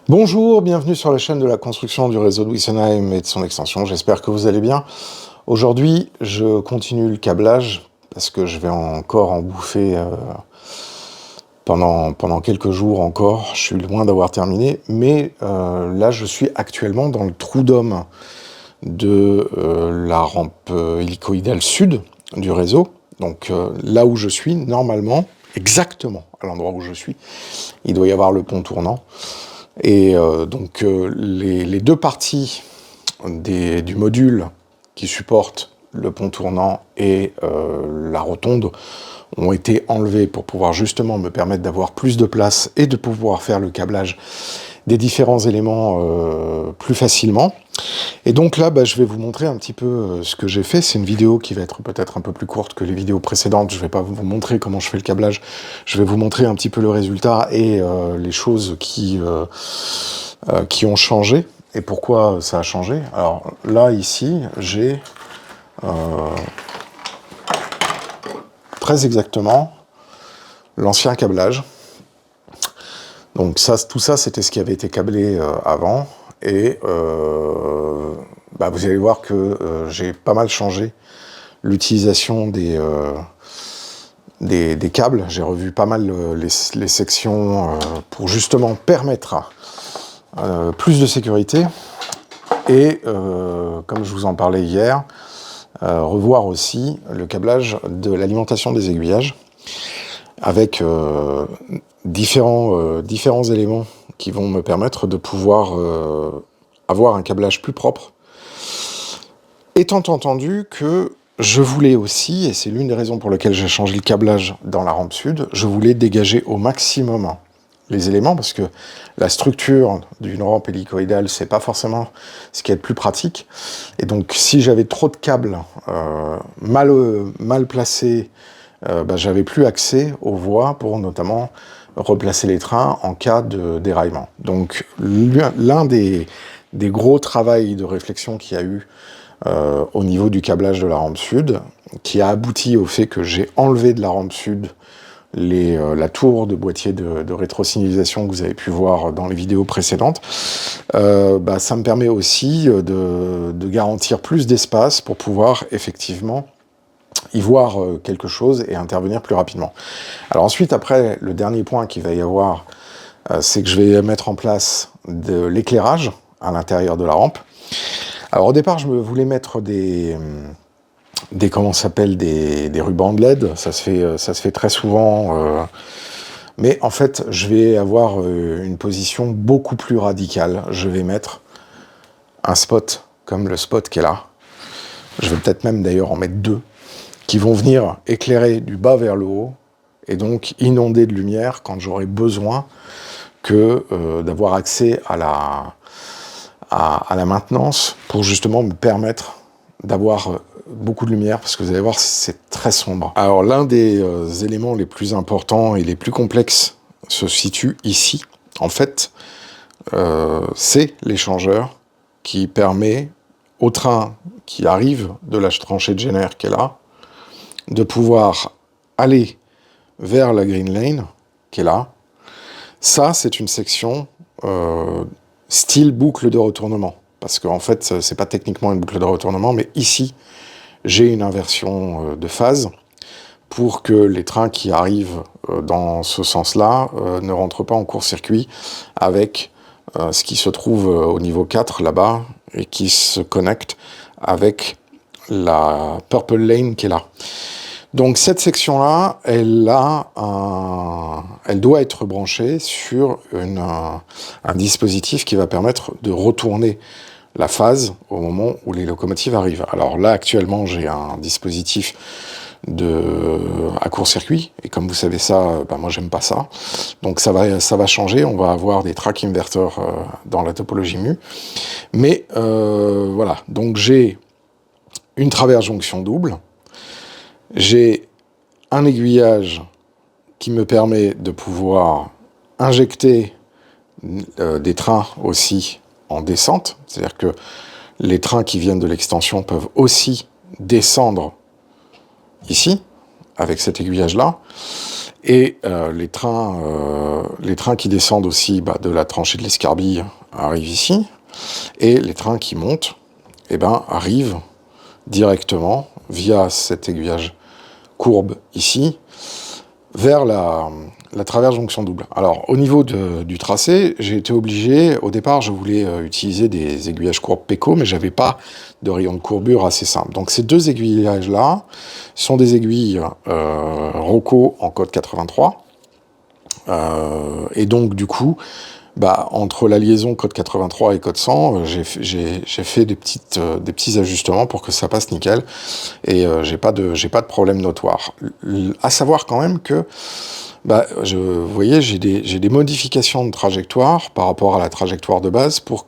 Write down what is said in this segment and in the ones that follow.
Bonjour, bienvenue sur la chaîne de la construction du réseau de Wessenheim et de son extension, j'espère que vous allez bien. Aujourd'hui, je continue le câblage parce que je vais encore en bouffer pendant quelques jours encore. Je suis loin d'avoir terminé, mais là je suis actuellement dans le trou d'homme de la rampe hélicoïdale sud du réseau. Donc là où je suis, normalement, exactement à l'endroit où je suis, il doit y avoir le pont tournant. Et donc les deux parties du module qui supportent le pont tournant et la rotonde ont été enlevées pour pouvoir justement me permettre d'avoir plus de place et de pouvoir faire le câblage des différents éléments plus facilement. Et donc là, je vais vous montrer un petit peu ce que j'ai fait. C'est une vidéo qui va être peut-être un peu plus courte que les vidéos précédentes. Je ne vais pas vous montrer comment je fais le câblage. Je vais vous montrer un petit peu le résultat et les choses qui ont changé et pourquoi ça a changé. Alors là, ici, j'ai très exactement l'ancien câblage. Donc ça, tout ça, c'était ce qui avait été câblé avant. Et vous allez voir que j'ai pas mal changé l'utilisation des câbles. J'ai revu pas mal les sections pour justement permettre plus de sécurité. Et comme je vous en parlais hier, revoir aussi le câblage de l'alimentation des aiguillages avec différents éléments qui vont me permettre de pouvoir avoir un câblage plus propre. Étant entendu que je voulais aussi, et c'est l'une des raisons pour lesquelles j'ai changé le câblage dans la rampe sud, je voulais dégager au maximum les éléments, parce que la structure d'une rampe hélicoïdale, c'est pas forcément ce qui est le plus pratique. Et donc, si j'avais trop de câbles mal placés, j'avais plus accès aux voies pour notamment replacer les trains en cas de déraillement. Donc, l'un des gros travaux de réflexion qu'il y a eu au niveau du câblage de la rampe sud, qui a abouti au fait que j'ai enlevé de la rampe sud la tour de boîtier de rétrosignalisation que vous avez pu voir dans les vidéos précédentes, ça me permet aussi de garantir plus d'espace pour pouvoir effectivement y voir quelque chose et intervenir plus rapidement. Alors ensuite, après, le dernier point qu'il va y avoir, c'est que je vais mettre en place de l'éclairage à l'intérieur de la rampe. Alors au départ, je voulais mettre des rubans de LED, ça se fait très souvent, mais en fait, je vais avoir une position beaucoup plus radicale. Je vais mettre un spot comme le spot qui est là. Je vais peut-être même d'ailleurs en mettre deux, qui vont venir éclairer du bas vers le haut, et donc inonder de lumière quand j'aurai besoin d'avoir accès à la maintenance pour justement me permettre d'avoir beaucoup de lumière, parce que vous allez voir, c'est très sombre. Alors l'un des éléments les plus importants et les plus complexes se situe ici. En fait, c'est l'échangeur qui permet au train qui arrive de la tranchée de Jenner qui est là, de pouvoir aller vers la Green Lane qui est là. Ça, c'est une section style boucle de retournement, parce qu'en fait, c'est pas techniquement une boucle de retournement, mais ici, j'ai une inversion de phase pour que les trains qui arrivent dans ce sens-là ne rentrent pas en court-circuit avec ce qui se trouve au niveau 4 là-bas et qui se connecte avec la Purple Lane qui est là. Donc cette section-là, elle doit être branchée sur un dispositif qui va permettre de retourner la phase au moment où les locomotives arrivent. Alors là, actuellement, j'ai un dispositif à court-circuit, et comme vous savez ça, moi j'aime pas ça. Donc ça va changer, on va avoir des track inverters dans la topologie MU. Mais voilà, donc j'ai une traverse jonction double, j'ai un aiguillage qui me permet de pouvoir injecter des trains aussi en descente, c'est-à-dire que les trains qui viennent de l'extension peuvent aussi descendre ici, avec cet aiguillage-là, Et les trains qui descendent aussi de la tranchée de l'Escarbille arrivent ici, et les trains qui montent arrivent directement via cet aiguillage courbe ici vers la traverse jonction double. Alors au niveau du tracé, j'ai été obligé, au départ je voulais utiliser des aiguillages courbes Peco, mais j'avais pas de rayon de courbure assez simple. Donc ces deux aiguillages là sont des aiguilles Rocco en code 83, et donc du coup entre la liaison code 83 et code 100, j'ai fait des petits ajustements pour que ça passe nickel, et j'ai pas de problème notoire. À savoir quand même que, vous voyez, j'ai des modifications de trajectoire par rapport à la trajectoire de base pour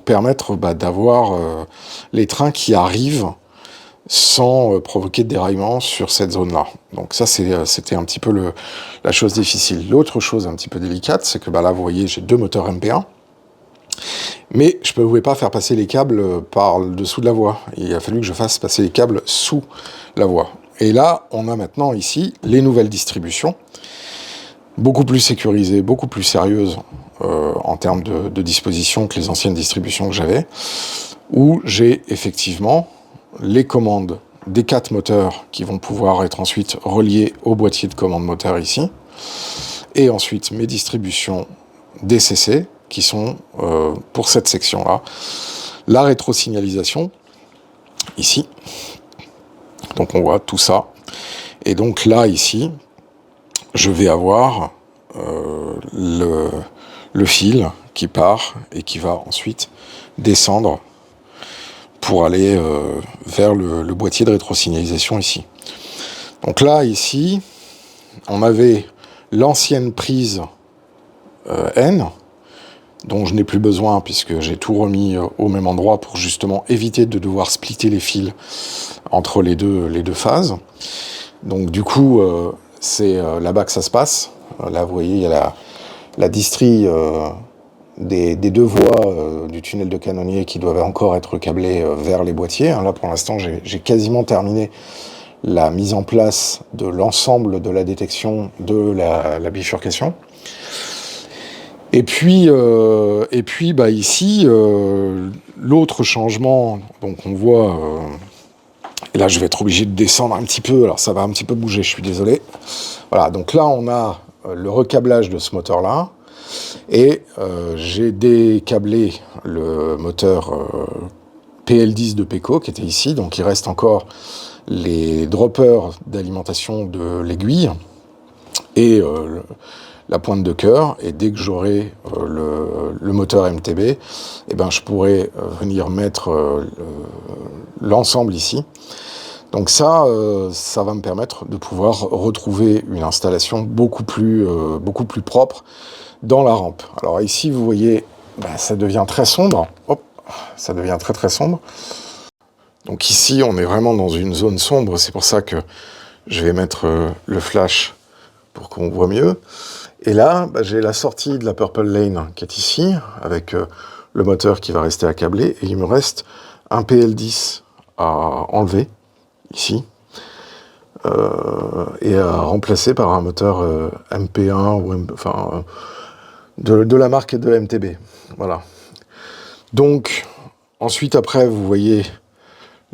permettre d'avoir les trains qui arrivent sans provoquer de déraillement sur cette zone-là. Donc ça, c'était un petit peu la chose difficile. L'autre chose un petit peu délicate, c'est que là, vous voyez, j'ai deux moteurs MP1, mais je ne pouvais pas faire passer les câbles par le dessous de la voie. Il a fallu que je fasse passer les câbles sous la voie. Et là, on a maintenant ici les nouvelles distributions, beaucoup plus sécurisées, beaucoup plus sérieuses en termes de disposition que les anciennes distributions que j'avais, où j'ai effectivement les commandes des 4 moteurs qui vont pouvoir être ensuite reliés au boîtier de commande moteur ici, et ensuite mes distributions DCC qui sont pour cette section-là, la rétrosignalisation ici, donc on voit tout ça, et donc là ici je vais avoir le fil qui part et qui va ensuite descendre pour aller vers le boîtier de rétrosignalisation ici. Donc là, ici, on avait l'ancienne prise N, dont je n'ai plus besoin puisque j'ai tout remis au même endroit pour justement éviter de devoir splitter les fils entre les deux phases. Donc du coup, c'est là-bas que ça se passe. Là, vous voyez, il y a la distrie des deux voies du tunnel de canonnier qui doivent encore être câblées vers les boîtiers. Là, pour l'instant, j'ai quasiment terminé la mise en place de l'ensemble de la détection de la bifurcation. Et puis ici, l'autre changement, donc on voit, et là je vais être obligé de descendre un petit peu, alors ça va un petit peu bouger, je suis désolé. Voilà, donc là on a le recablage de ce moteur-là, et j'ai décâblé le moteur PL10 de Peco qui était ici, donc il reste encore les droppers d'alimentation de l'aiguille et la pointe de cœur, et dès que j'aurai le moteur MTB, je pourrai venir mettre l'ensemble ici. Donc ça va me permettre de pouvoir retrouver une installation beaucoup plus propre dans la rampe. Alors ici, vous voyez, ça devient très sombre. Hop, ça devient très très sombre. Donc ici, on est vraiment dans une zone sombre. C'est pour ça que je vais mettre le flash pour qu'on voit mieux. Et là, j'ai la sortie de la Purple Lane qui est ici, avec le moteur qui va rester accâblé. Et il me reste un PL10 à enlever, ici, et à remplacer par un moteur MP1 ou de la marque de MTB. Voilà. Donc, ensuite, après, vous voyez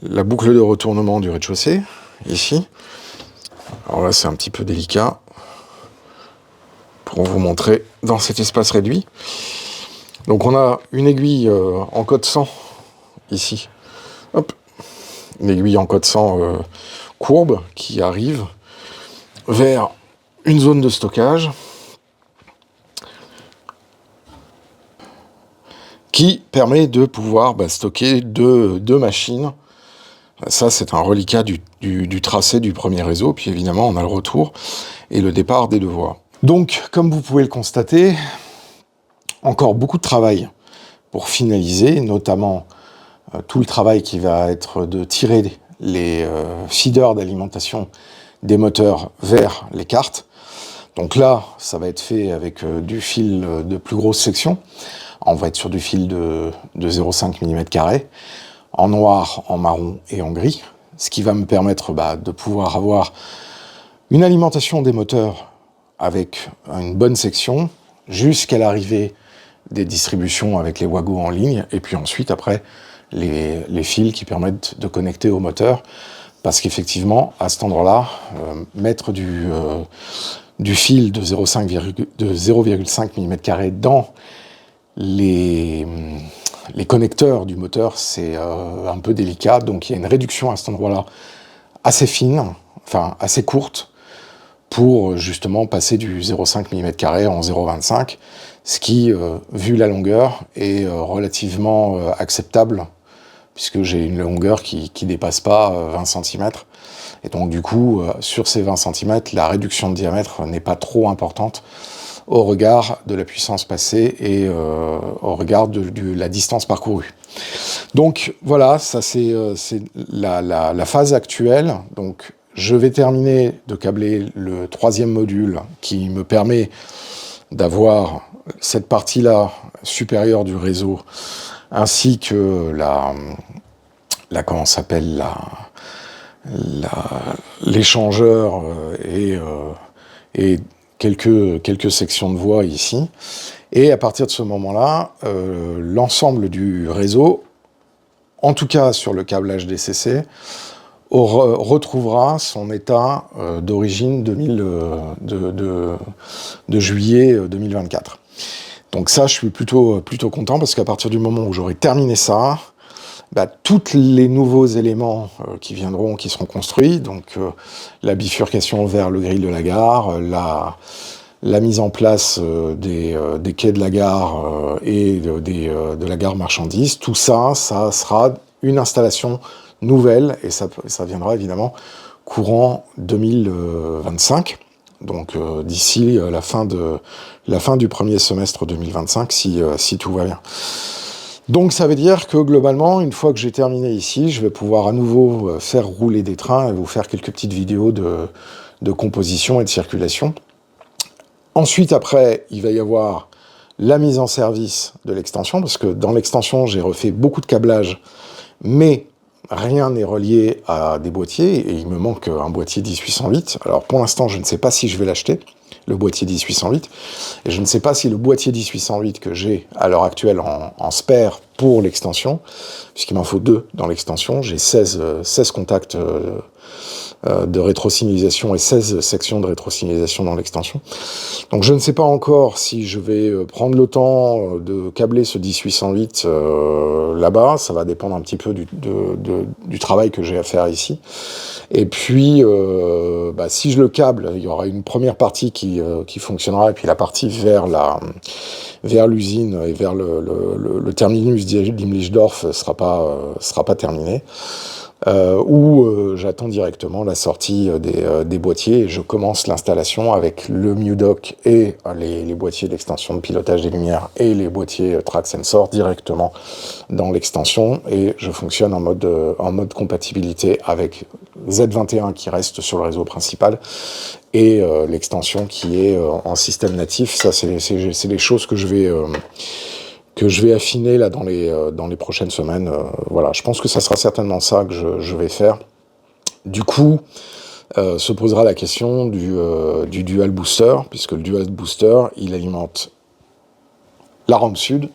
la boucle de retournement du rez-de-chaussée, ici. Alors là, c'est un petit peu délicat pour vous montrer dans cet espace réduit. Donc, on a une aiguille en code 100, ici. Hop. Une aiguille en code 100 courbe qui arrive vers une zone de stockage qui permet de pouvoir stocker deux machines. Ça, c'est un reliquat du tracé du premier réseau. Puis évidemment, on a le retour et le départ des deux voies. Donc, comme vous pouvez le constater, encore beaucoup de travail pour finaliser, notamment tout le travail qui va être de tirer les feeders d'alimentation des moteurs vers les cartes. Donc là, ça va être fait avec du fil de plus grosse section. On va être sur du fil de 0,5 mm², en noir, en marron et en gris, ce qui va me permettre de pouvoir avoir une alimentation des moteurs avec une bonne section jusqu'à l'arrivée des distributions avec les Wago en ligne, et puis ensuite, après, les fils qui permettent de connecter au moteur, parce qu'effectivement, à cet endroit-là, mettre du fil de 0,5 mm dans les connecteurs du moteur, c'est un peu délicat, donc il y a une réduction à cet endroit-là assez fine, enfin assez courte, pour justement passer du 0,5 mm en 0,25, ce qui, vu la longueur, est relativement acceptable, puisque j'ai une longueur qui dépasse pas 20 cm. Et donc du coup, sur ces 20 cm, la réduction de diamètre n'est pas trop importante au regard de la puissance passée et au regard de la distance parcourue. Donc voilà, ça c'est la phase actuelle. Donc je vais terminer de câbler le 3e module qui me permet d'avoir cette partie-là supérieure du réseau, ainsi que comment s'appelle, l'échangeur et quelques sections de voie ici. Et à partir de ce moment-là, l'ensemble du réseau, en tout cas sur le câblage DCC, retrouvera son état d'origine de juillet 2024. Donc ça, je suis plutôt content, parce qu'à partir du moment où j'aurai terminé ça, tous les nouveaux éléments qui viendront, qui seront construits, donc la bifurcation vers le grill de la gare, la mise en place des quais de la gare et de la gare marchandise, tout ça, ça sera une installation nouvelle, et ça viendra évidemment courant 2025, donc d'ici la fin du premier semestre 2025, si tout va bien. Donc ça veut dire que globalement, une fois que j'ai terminé ici, je vais pouvoir à nouveau faire rouler des trains et vous faire quelques petites vidéos de composition et de circulation. Ensuite, après, il va y avoir la mise en service de l'extension, parce que dans l'extension, j'ai refait beaucoup de câblage, mais rien n'est relié à des boîtiers, et il me manque un boîtier 10808. Alors pour l'instant, je ne sais pas si je vais l'acheter, le boîtier 10808, et je ne sais pas si le boîtier 10808 que j'ai à l'heure actuelle en spare pour l'extension, puisqu'il m'en faut 2 dans l'extension, j'ai 16 contacts de rétrosignalisation et 16 sections de rétrosignalisation dans l'extension. Donc je ne sais pas encore si je vais prendre le temps de câbler ce 10808 là-bas, ça va dépendre un petit peu du travail que j'ai à faire ici. Et puis, si je le câble, il y aura une première partie qui fonctionnera, et puis la partie vers l'usine et vers le terminus d'Himmlisdorf sera pas terminée. Où j'attends directement la sortie des boîtiers, et je commence l'installation avec le MuDock et les boîtiers d'extension de pilotage des lumières et les boîtiers Track Sensor directement dans l'extension, et je fonctionne en mode compatibilité avec Z21 qui reste sur le réseau principal et l'extension qui est en système natif. Ça, c'est les choses que je vais affiner là dans les prochaines semaines. Voilà, je pense que ça sera certainement ça que je vais faire. Du coup, se posera la question du dual booster, puisque le dual booster, il alimente la rampe sud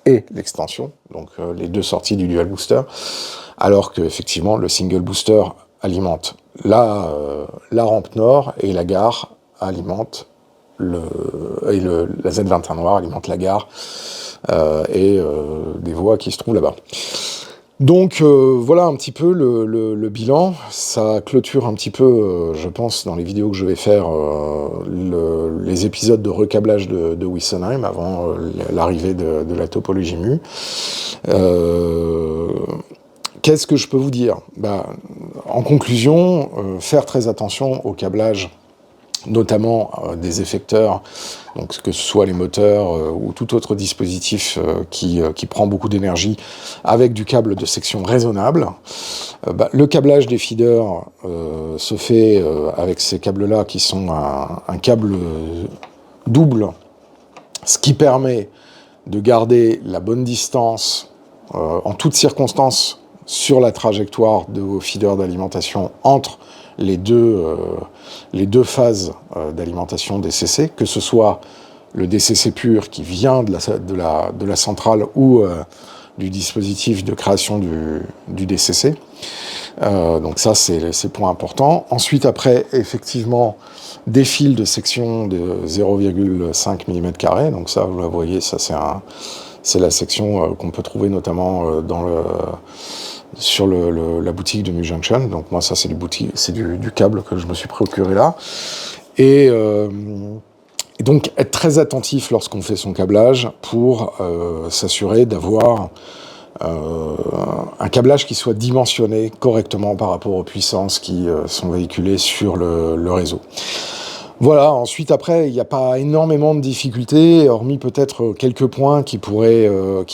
et l'extension, donc les 2 sorties du dual booster, alors que effectivement le single booster alimente la rampe nord, et la gare alimente la Z21 noir alimente la gare et des voies qui se trouvent là-bas. Donc voilà un petit peu le bilan. Ça clôture un petit peu, je pense, dans les vidéos que je vais faire, les épisodes de recablage de Wessenheim avant l'arrivée de la topologie MU. Qu'est-ce que je peux vous dire ? En conclusion, faire très attention au câblage, notamment des effecteurs, donc que ce soit les moteurs ou tout autre dispositif qui prend beaucoup d'énergie, avec du câble de section raisonnable. Le câblage des feeders se fait avec ces câbles-là qui sont un câble double, ce qui permet de garder la bonne distance en toutes circonstances sur la trajectoire de vos feeders d'alimentation entre les deux phases d'alimentation DCC, que ce soit le DCC pur qui vient de la centrale ou du dispositif de création du DCC. Donc ça, c'est le point important. Ensuite, après, effectivement, des fils de section de 0,5 mm². Donc ça, vous la voyez, ça c'est la section qu'on peut trouver notamment sur la boutique de Mu-Junction. Donc moi, ça, c'est du câble que je me suis procuré là. Et donc, être très attentif lorsqu'on fait son câblage pour s'assurer d'avoir un câblage qui soit dimensionné correctement par rapport aux puissances qui sont véhiculées sur le réseau. Voilà, ensuite après, il n'y a pas énormément de difficultés, hormis peut-être quelques points qui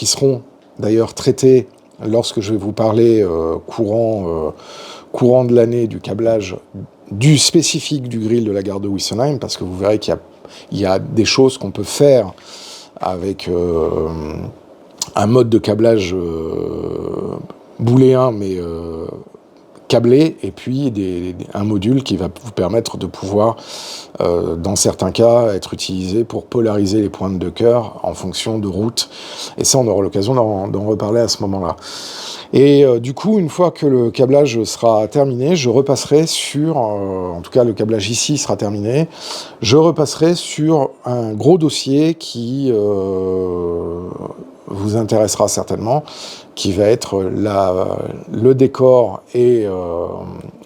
seront d'ailleurs traités lorsque je vais vous parler courant de l'année du câblage du spécifique du grill de la gare de Wessenheim, parce que vous verrez qu'il y a des choses qu'on peut faire avec un mode de câblage booléen, mais câblé, et puis un module qui va vous permettre de pouvoir, dans certains cas, être utilisé pour polariser les pointes de cœur en fonction de route. Et ça, on aura l'occasion d'en reparler à ce moment-là. Et du coup, une fois que le câblage sera terminé, je repasserai sur, en tout cas le câblage ici sera terminé, je repasserai sur un gros dossier qui vous intéressera certainement, qui va être le décor et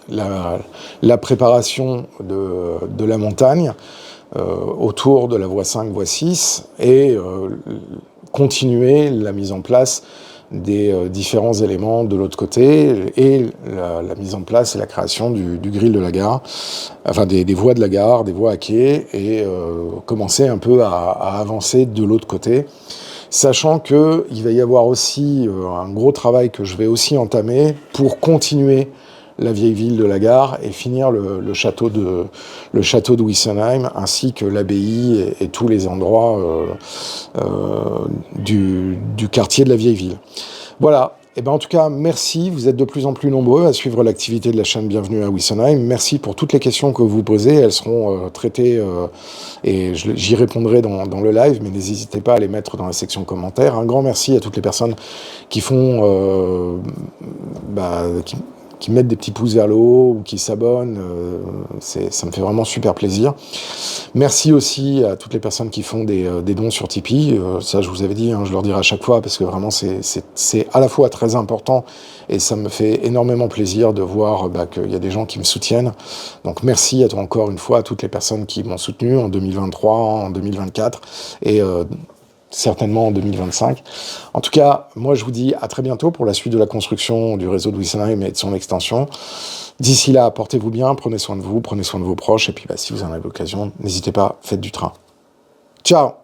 la préparation de la montagne autour de la voie 5, voie 6, et continuer la mise en place des différents éléments de l'autre côté, et la mise en place et la création du grill de la gare, enfin des voies de la gare, des voies à quai, et commencer un peu à avancer de l'autre côté, sachant qu'il va y avoir aussi un gros travail que je vais aussi entamer pour continuer la vieille ville de la gare et finir le château de Wessenheim, ainsi que l'abbaye et tous les endroits du quartier de la vieille ville. Voilà. Et ben en tout cas, merci. Vous êtes de plus en plus nombreux à suivre l'activité de la chaîne Bienvenue à Wessenheim. Merci pour toutes les questions que vous posez. Elles seront traitées et j'y répondrai dans le live, mais n'hésitez pas à les mettre dans la section commentaires. Un grand merci à toutes les personnes qui font qui mettent des petits pouces vers le haut ou qui s'abonnent, ça me fait vraiment super plaisir. Merci aussi à toutes les personnes qui font des dons sur Tipeee, ça je vous avais dit, je leur dirai à chaque fois, parce que vraiment c'est à la fois très important et ça me fait énormément plaisir de voir qu'il y a des gens qui me soutiennent. Donc merci encore une fois à toutes les personnes qui m'ont soutenu en 2023, en 2024 et certainement en 2025. En tout cas, moi je vous dis à très bientôt pour la suite de la construction du réseau de Wessenheim et de son extension. D'ici là, portez-vous bien, prenez soin de vous, prenez soin de vos proches, et puis si vous en avez l'occasion, n'hésitez pas, faites du train. Ciao!